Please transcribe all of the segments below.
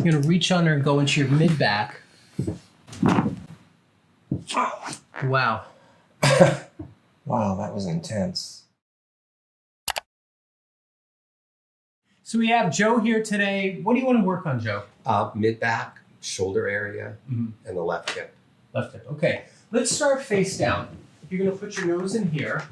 You're gonna reach under and go into your mid back. Wow. Wow, that was intense. So we have Joe here today. What do you want to work on, Joe? Mid back, shoulder area, and the left hip. Left hip. Okay. Let's start face down. You're gonna put your nose in here.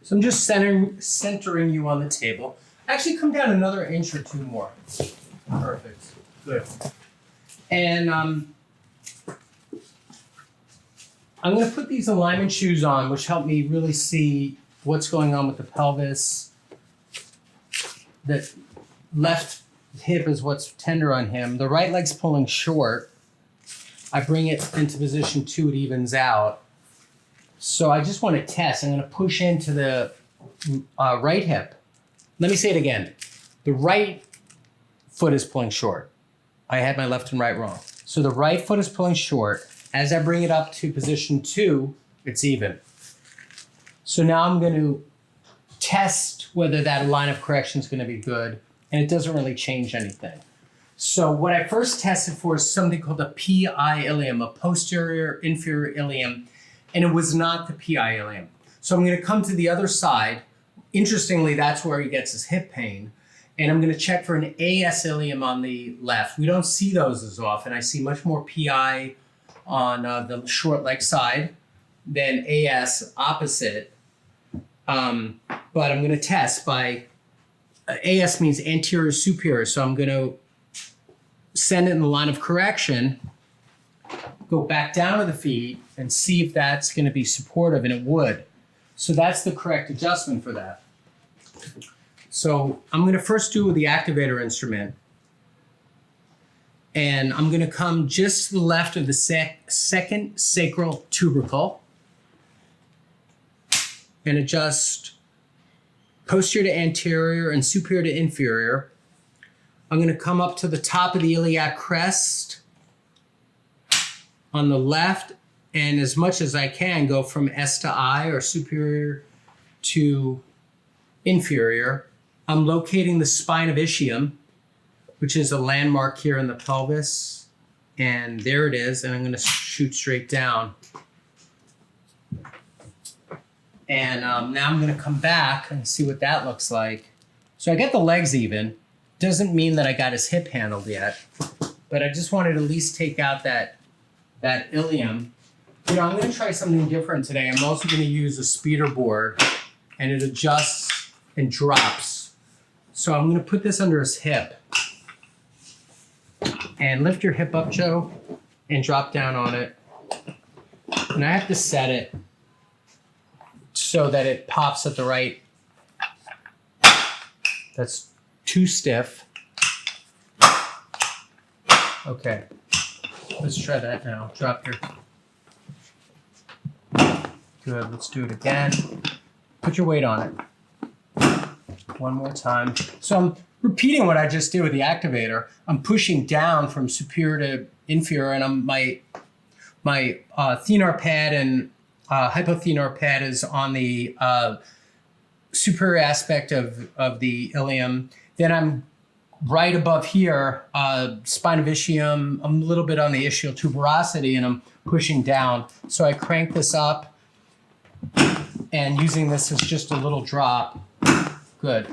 So I'm just centering you on the table. Actually, come down another inch or two more. Perfect. Good. And I'm going to put these alignment shoes on, which help me really see what's going on with the pelvis. The left hip is what's tender on him. The right leg's pulling short. I bring it into position 2, it evens out. So I just want to test. I'm going to push into the right hip. Let me say it again. The right foot is pulling short. I had my left and right wrong. So the right foot is pulling short. As I bring it up to position 2, it's even. So now I'm going to test whether that line of correction is going to be good, and it doesn't really change anything. So what I first tested for is something called a PI ilium, a posterior inferior ilium, and it was not the PI ilium. So I'm going to come to the other side. Interestingly, that's where he gets his hip pain. And I'm going to check for an AS ilium on the left. We don't see those as often. I see much more PI on the short leg side than AS opposite. But I'm going to test by, AS means anterior superior. So I'm going to send it in the line of correction, go back down to the feet and see if that's going to be supportive, and it would. So that's the correct adjustment for that. So I'm going to first do with the activator instrument. And I'm going to come just to the left of the second sacral tubercle and adjust posterior to anterior and superior to inferior. I'm going to come up to the top of the iliac crest on the left, and as much as I can go from S to I, or superior to inferior. I'm locating the spine of ischium, which is a landmark here in the pelvis. And there it is, and I'm going to shoot straight down. And now I'm going to come back and see what that looks like. So I get the legs even. Doesn't mean that I got his hip handled yet, but I just wanted to at least take out that ilium. You know, I'm going to try something different today. I'm also going to use a speeder board, and it adjusts and drops. So I'm going to put this under his hip. And lift your hip up, Joe, and drop down on it. And I have to set it so that it pops at the right. That's too stiff. Okay. Let's try that now. Drop your. Good. Let's do it again. Put your weight on it. One more time. So I'm repeating what I just did with the activator. I'm pushing down from superior to inferior, and my thenar pad and hypothenar pad is on the superior aspect of the ilium. Then I'm right above here, spine of ischium. I'm a little bit on the ischial tuberosity, and I'm pushing down. So I crank this up, and using this as just a little drop. Good.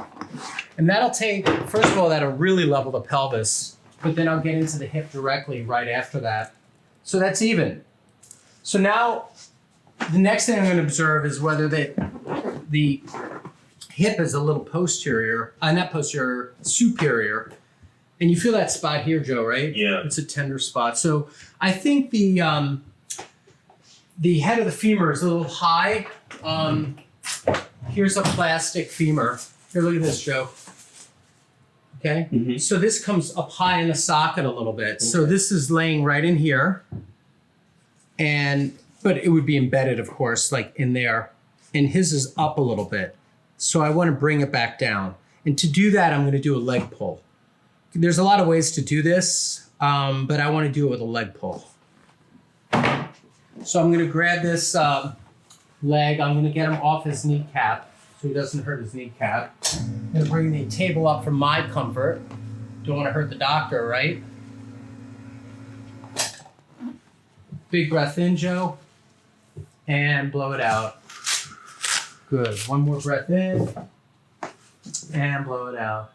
And that'll take, first of all, that'll really level the pelvis, but then I'll get into the hip directly right after that. So that's even. So now the next thing I'm going to observe is whether the hip is a little posterior, not posterior, superior. And you feel that spot here, Joe, right? Yeah. It's a tender spot. So I think the head of the femur is a little high. Here's a plastic femur. Here, look at this, Joe. Okay? Mm-hmm. So this comes up high in the socket a little bit. Okay. So this is laying right in here. But it would be embedded, of course, like in there. And his is up a little bit. So I want to bring it back down. And to do that, I'm gonna do a leg pull. There's a lot of ways to do this, but I wanna do it with a leg pull. So I'm gonna grab this leg, I'm gonna get him off his kneecap so he doesn't hurt his kneecap. I'm gonna bring the table up for my comfort. Don't wanna hurt the doctor, right? Big breath in, Joe. And blow it out. Good. One more breath in. And blow it out.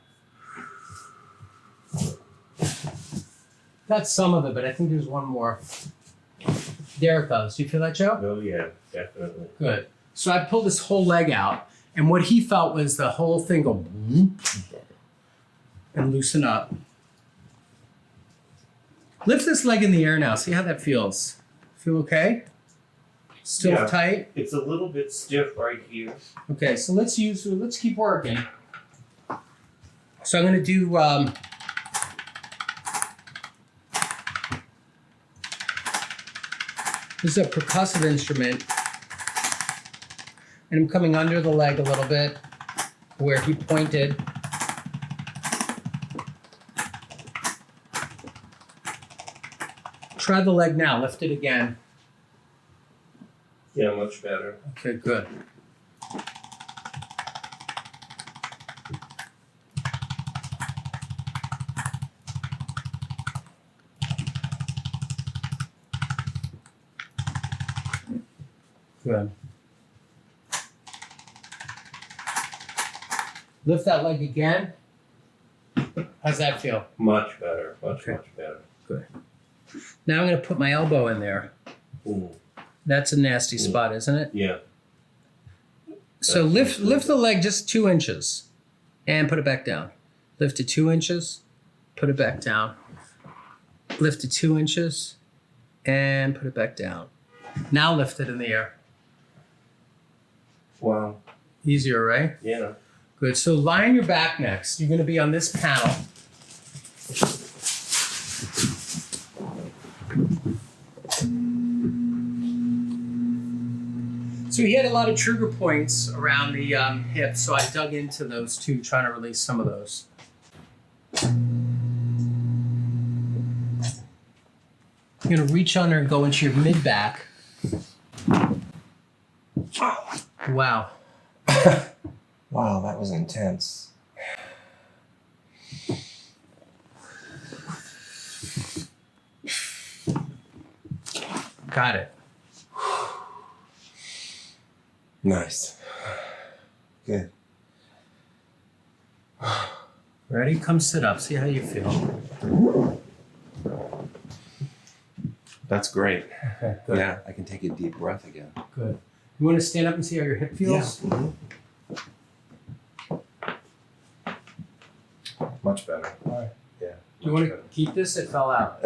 That's some of it, but I think there's one more. There it goes. Do you feel that, Joe? Oh yeah, definitely. Good. So I pulled this whole leg out, and what he felt was the whole thing go boom and loosen up. Lift this leg in the air now. See how that feels. Feel okay? Still Yeah. tight? It's a little bit stiff right here. Okay, so let's keep working. So I'm gonna do this is a percussive instrument, and I'm coming under the leg a little bit where he pointed. Try the leg now, lift it again. Yeah, much better. Okay, good. Good. Lift that leg again. How's that feel? Much better. Much Okay. better. Good. Now I'm going to put my elbow in there. Ooh. That's a nasty spot, isn't it? Yeah. So lift the leg just 2 inches and put it back down. Lift it 2 inches, put it back down. Lift it 2 inches and put it back down. Now lift it in the air. Wow. Easier, right? Yeah. Good. So lie on your back next. You're going to be on this panel. So he had a lot of trigger points around the hips, so I dug into those too, trying to release some of those. You're going to reach under and go into your mid-back. Wow. Wow, that was intense. Got it. Nice. Good. Ready? Come sit up. See how you feel. That's great. Okay, good. Yeah, I can take a deep breath again. Good. You want to stand up and see how your hip feels? Yeah. Much better. All right. Yeah. Do you want to keep this? It fell out.